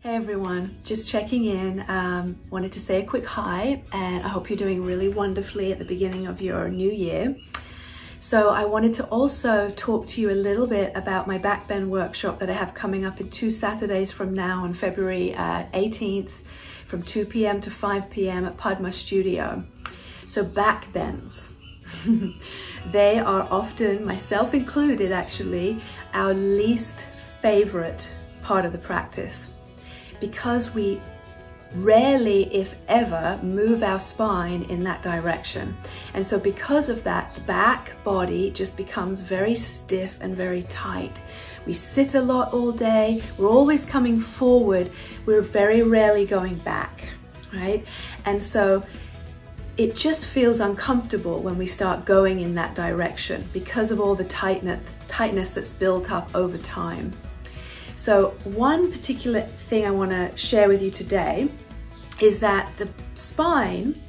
Hey everyone, just checking in. Wanted to say a quick hi, and I hope you're doing really wonderfully at the beginning of your new year. So I wanted to also talk to you a little bit about my back bend workshop that I have coming up in 2 Saturdays from now on February 18th from 2 p.m. to 5 p.m. at Padma Studio. So back bends. They are often, myself included actually, our least favorite part of the practice, because we rarely, if ever, move our spine in that direction. And so because of that, the back body just becomes very stiff and very tight. We sit a lot all day, we're always coming forward, we're very rarely going back, right? And so it just feels uncomfortable when we start going in that direction because of all the tightness that's built up over time. So one particular thing I want to share with you today is that the spine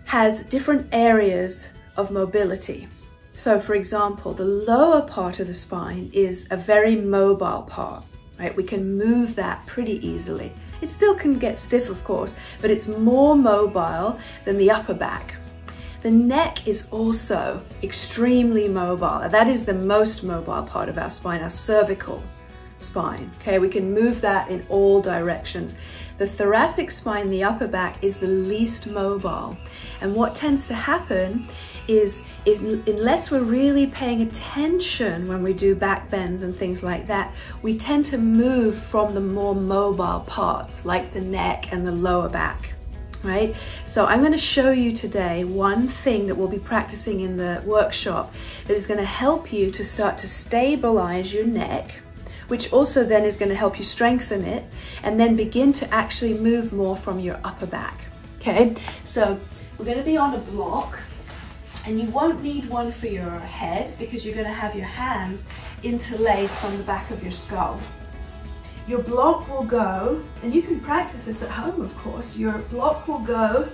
has different areas of mobility. So for example, the lower part of the spine is a very mobile part, right? We can move that pretty easily. It still can get stiff, of course, but it's more mobile than the upper back. The neck is also extremely mobile. That is the most mobile part of our spine, our cervical spine. Okay, we can move that in all directions. The thoracic spine, the upper back, is the least mobile. And what tends to happen is, unless we're really paying attention when we do back bends and things like that, we tend to move from the more mobile parts, like the neck and the lower back, right? So I'm going to show you today one thing that we'll be practicing in the workshop that is going to help you to start to stabilize your neck, which also then is going to help you strengthen it, and then begin to actually move more from your upper back. Okay, so we're going to be on a block, and you won't need one for your head because you're going to have your hands interlaced on the back of your skull. Your block will go, and you can practice this at home of course, your block will go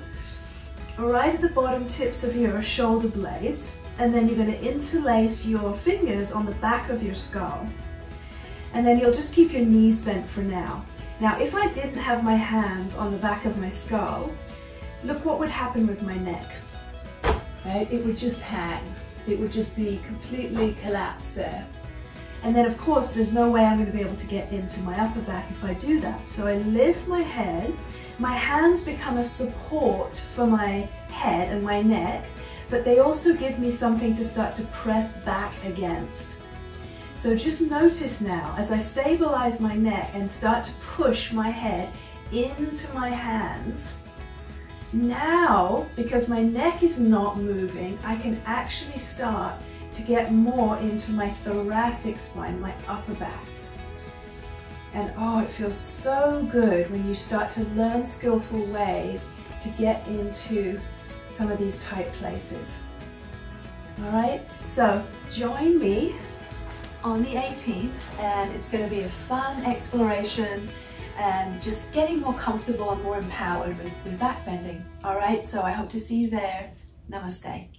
right at the bottom tips of your shoulder blades, and then you're going to interlace your fingers on the back of your skull. And then you'll just keep your knees bent for now. Now, if I didn't have my hands on the back of my skull, look what would happen with my neck, right? It would just hang. It would just be completely collapsed there. And then of course, there's no way I'm going to be able to get into my upper back if I do that. So I lift my head, my hands become a support for my head and my neck, but they also give me something to start to press back against. So just notice now, as I stabilize my neck and start to push my head into my hands, now, because my neck is not moving, I can actually start to get more into my thoracic spine, my upper back. And oh, it feels so good when you start to learn skillful ways to get into some of these tight places. All right, so join me on the 18th, and it's going to be a fun exploration and just getting more comfortable and more empowered with back bending. All right, so I hope to see you there. Namaste.